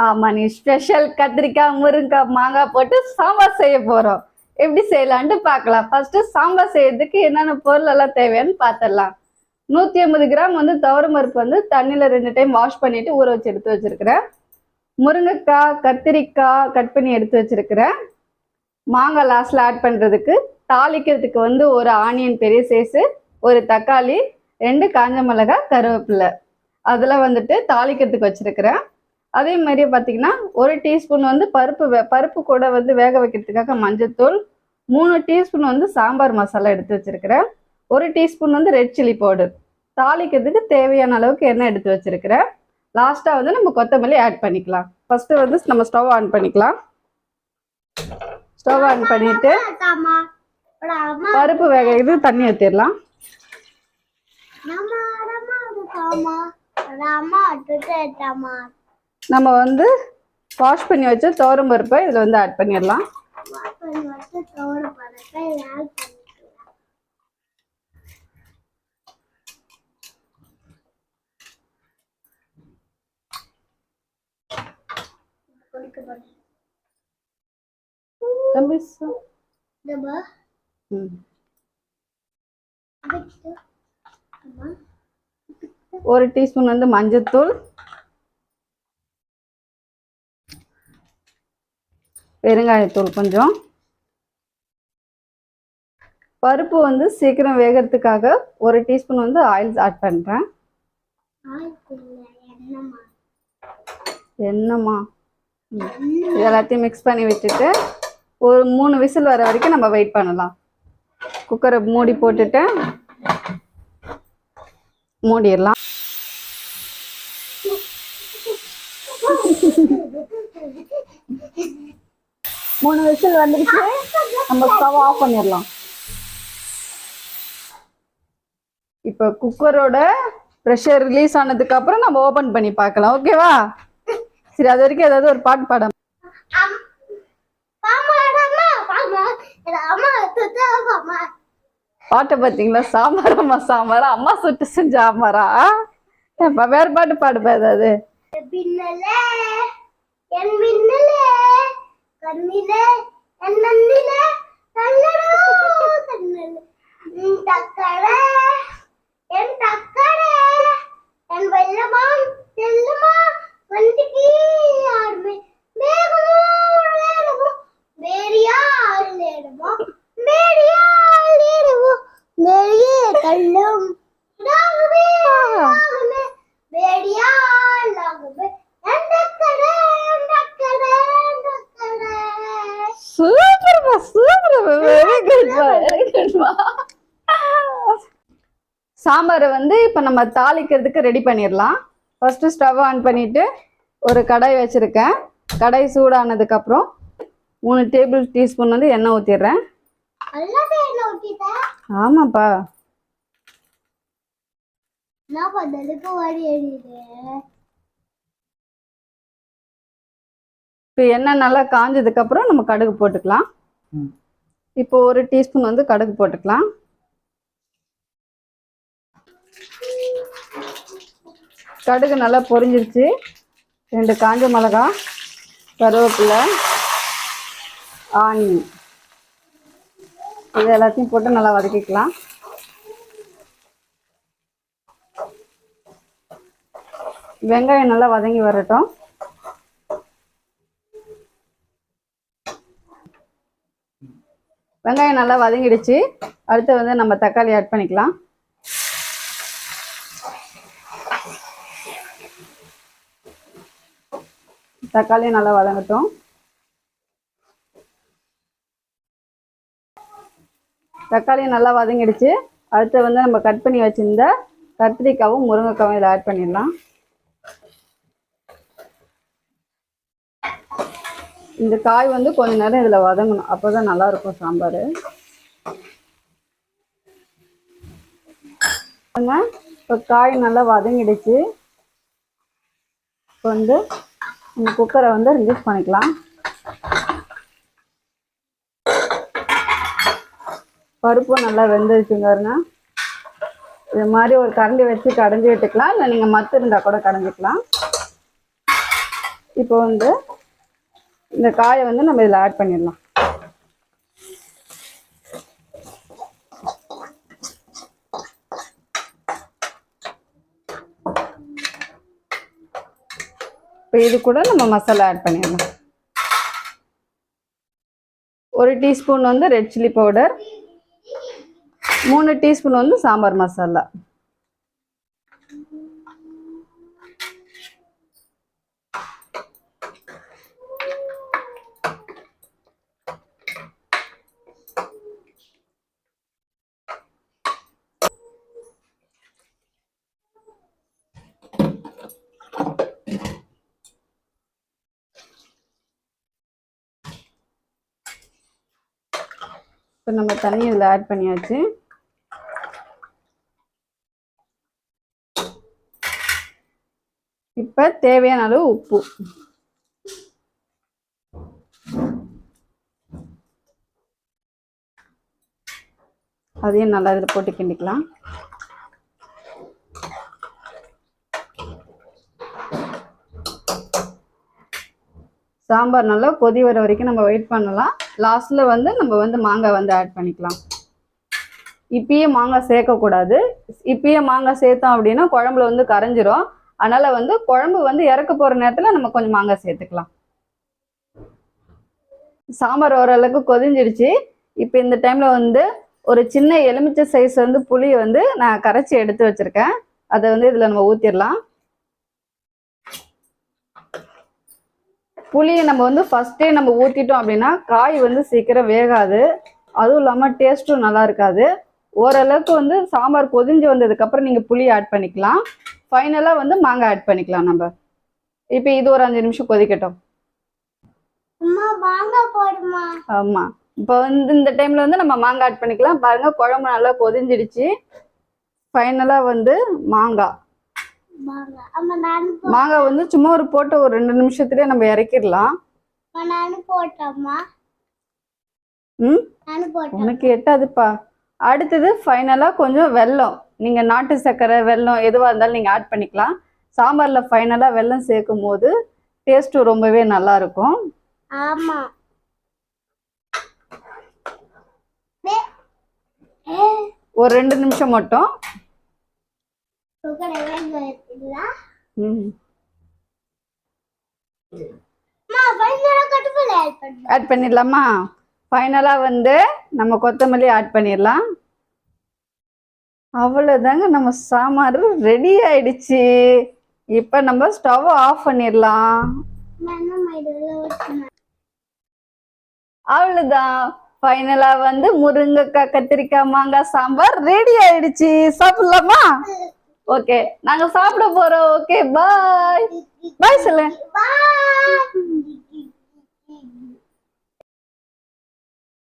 ஆமா, நீ ஸ்பெஷல் கத்திரிக்காய் முருங்கைக்காய் மாங்காய் போட்டு சாம்பார் செய்ய போறோம். எப்படி செய்யலான்ட்டு பார்க்கலாம். ஃபர்ஸ்ட் சாம்பார் செய்யறதுக்கு என்னென்ன பொருள் எல்லாம் தேவைன்னு பார்த்துடலாம். 150 கிராம் வந்து துவரம்பருப்பு வந்து தண்ணியில் 2 டைம் வாஷ் பண்ணிட்டு ஊற வச்சு எடுத்து வச்சிருக்கிறேன். முருங்கைக்காய் கத்திரிக்காய் கட் பண்ணி எடுத்து வச்சிருக்கிறேன். மாங்காய் லாஸ்ட்ல ஆட் பண்றதுக்கு, தாளிக்கிறதுக்கு வந்து ஒரு ஆனியன் பெரிய சைஸு, ஒரு தக்காளி, 2 காஞ்ச மிளகாய், கருவேப்பிலை அதெல்லாம் வந்துட்டு தாளிக்கிறதுக்கு வச்சிருக்கிறேன். அதே மாதிரி பார்த்தீங்கன்னா 1 டீஸ்பூன் வந்து பருப்பு கூட வந்து வேக வைக்கிறதுக்காக மஞ்சள்தூள், 3 டீஸ்பூன் வந்து சாம்பார் மசாலா எடுத்து வச்சிருக்கிறேன், 1 டீஸ்பூன் வந்து ரெட் சில்லி பவுடர், தாளிக்கிறதுக்கு தேவையான அளவுக்கு எண்ணெய் எடுத்து வச்சிருக்கிறேன். லாஸ்ட்டாக வந்து நம்ம கொத்தமல்லி ஆட் பண்ணிக்கலாம். ஃபர்ஸ்ட் வந்து நம்ம ஸ்டவ் ஆன் பண்ணிக்கலாம். ஸ்டவ் ஆன் பண்ணிட்டு பருப்பு வேக இது தண்ணி ஊற்றிடலாம். நம்ம வந்து வாஷ் பண்ணி வச்ச துவரம் பருப்பை இதில் வந்து ஆட் பண்ணிடலாம். ஒரு டீஸ்பூன் வந்து மஞ்சள்தூள், பெருங்காயத்தூள் கொஞ்சம். பருப்பு வந்து சீக்கிரம் வேகிறதுக்காக 1 டீஸ்பூன் வந்து ஆயில் ஆட் பண்றேன். எண்ணெய்மா எல்லாத்தையும் மிக்ஸ் பண்ணி விட்டுட்டு ஒரு 3 விசில் வர வரைக்கும் நம்ம வெயிட் பண்ணலாம். குக்கரை மூடி போட்டுட்டு மூடிடலாம். மூணு விசில் வந்துடுச்சு, நம்ம ஸ்டவ் ஆஃப் பண்ணிடலாம். இப்போ குக்கரோட ப்ரெஷர் ரிலீஸ் ஆனதுக்கு அப்புறம் நம்ம ஓபன் பண்ணி பார்க்கலாம். ஓகேவா? சரி, அது வரைக்கும் ஏதாவது ஒரு பாட்டு பாட. பாட்டை பார்த்தீங்களா? சாம்பார் அம்மா சாம்பாரா, அம்மா சுட்டு செஞ்ச ஆமாரா. வேற பாட்டு பாடுப்பா ஏதாவது. சாம்பாரை வந்து இப்போ நம்ம தாளிக்கிறதுக்கு ரெடி பண்ணிடலாம். ஃபர்ஸ்ட் ஸ்டவ் ஆன் பண்ணிட்டு ஒரு கடாய் வச்சிருக்கேன். கடாய் சூடானதுக்கு அப்புறம் 3 டேபிள் டீஸ்பூன் வந்து எண்ணெய் ஊற்றிடுறேன். ஆமாப்பா. இப்போ எண்ணெய் நல்லா காஞ்சதுக்கு அப்புறம் நம்ம கடுகு போட்டுக்கலாம். இப்போ 1 டீஸ்பூன் வந்து கடுகு போட்டுக்கலாம். கடுகு நல்லா பொரிஞ்சிருச்சு. 2 காஞ்ச மிளகாய், கருவேப்பிலை, ஆனியன் இது எல்லாத்தையும் போட்டு நல்லா வதக்கிக்கலாம். வெங்காயம் நல்லா வதங்கி வரட்டும். வெங்காயம் நல்லா வதங்கிடுச்சு. அடுத்து வந்து நம்ம தக்காளி ஆட் பண்ணிக்கலாம். தக்காளி நல்லா வதங்கட்டும். தக்காளி நல்லா வதங்கிடுச்சு. அடுத்து வந்து நம்ம கட் பண்ணி வச்சிருந்த கத்திரிக்காவும் முருங்கைக்காவும் இதில் ஆட் பண்ணிடலாம். இந்த காய் வந்து கொஞ்ச நேரம் இதில் வதங்கணும், அப்போதான் நல்லா இருக்கும் சாம்பார். இப்போ காய் நல்லா வதங்கிடுச்சு. இப்போ வந்து இந்த குக்கரை வந்து ரிலீஸ் பண்ணிக்கலாம். பருப்பும் நல்லா வெந்துருச்சுங்க. இது மாதிரி ஒரு கரண்டி வச்சு கடைஞ்சி விட்டுக்கலாம், இல்லை நீங்கள் மத்து இருந்தால் கூட கடைஞ்சிக்கலாம். இப்போ வந்து இந்த காயை வந்து நம்ம இதில் ஆட் பண்ணிடலாம். இப்போ இது கூட நம்ம மசாலா ஆட் பண்ணிடலாம். 1 டீஸ்பூன் வந்து ரெட் சில்லி பவுடர், 3 டீஸ்பூன் வந்து சாம்பார் மசாலா. இப்போ நம்ம தண்ணி இதில் ஆட் பண்ணியாச்சு. இப்போ தேவையான அளவு உப்பு. அதையும் நல்லா இதில் போட்டு கிண்டிக்கலாம். சாம்பார் நல்லா கொதி வர வரைக்கும் நம்ம வெயிட் பண்ணலாம். லாஸ்ட்ல வந்து நம்ம வந்து மாங்காய் வந்து ஆட் பண்ணிக்கலாம். இப்பயே மாங்காய் சேர்க்கக்கூடாது. இப்பயே மாங்காய் சேர்த்தோம் அப்படின்னா குழம்புல வந்து கரைஞ்சிரும். அதனால வந்து குழம்பு வந்து இறக்க போற நேரத்துல நம்ம கொஞ்சம் மாங்காய் சேர்த்துக்கலாம். சாம்பார் ஓரளவுக்கு கொதிஞ்சிடுச்சு. இப்போ இந்த டைம்ல வந்து ஒரு சின்ன எலுமிச்சை சைஸ் வந்து புளியை வந்து நான் கரைச்சி எடுத்து வச்சிருக்கேன். அதை வந்து இதுல நம்ம ஊத்திடலாம். புளியை நம்ம வந்து ஃபர்ஸ்டே நம்ம ஊற்றிட்டோம் அப்படின்னா காய் வந்து சீக்கிரம் வேகாது. அதுவும் இல்லாமல் டேஸ்ட்டும் நல்லா இருக்காது. ஓரளவுக்கு வந்து சாம்பார் கொதிஞ்சு வந்ததுக்கப்புறம் நீங்கள் புளி ஆட் பண்ணிக்கலாம். ஃபைனலாக வந்து மாங்காய் ஆட் பண்ணிக்கலாம் நம்ம. இப்போ இது ஒரு 5 நிமிஷம் கொதிக்கட்டும். ஆமாம், இப்போ வந்து இந்த டைமில் வந்து நம்ம மாங்காய் ஆட் பண்ணிக்கலாம். பாருங்கள், குழம்பு நல்லா கொதிஞ்சிடுச்சு. ஃபைனலாக வந்து மாங்காய் வந்து சும்மா ஒரு போட்டு ஒரு 2 நிமிஷத்துலயே நம்ம இறக்கிடலாம். உனக்கு எட்டாதுப்பா. அடுத்தது ஃபைனலா கொஞ்சம் வெல்லம். நீங்க நாட்டு சர்க்கரை, வெல்லம் எதுவா இருந்தாலும் நீங்க ஆட் பண்ணிக்கலாம். சாம்பார்ல ஃபைனலா வெல்லம் சேர்க்கும் போது டேஸ்ட் ரொம்பவே நல்லா இருக்கும். ஆமா, ஒரு 2 நிமிஷம் மட்டும். ஆட் பண்ணிடலாமா? ஃபைனலா வந்து நம்ம கொத்தமல்லி ஆட் பண்ணிடலாம். அவ்வளவுதாங்க, நம்ம சாம்பார் ரெடி ஆயிடுச்சு. இப்ப நம்ம ஸ்டவ் ஆஃப் பண்ணிடலாம். அவ்வளவுதான், ஃபைனலா வந்து முருங்கைக்காய், கத்திரிக்காய், மாங்காய் சாம்பார் ரெடி ஆயிடுச்சு. சாப்பிடலாமா? ஓகே, நாங்க சாப்பிட போறோம். ஓகே, பாய் பாய் சொல்லுங்க.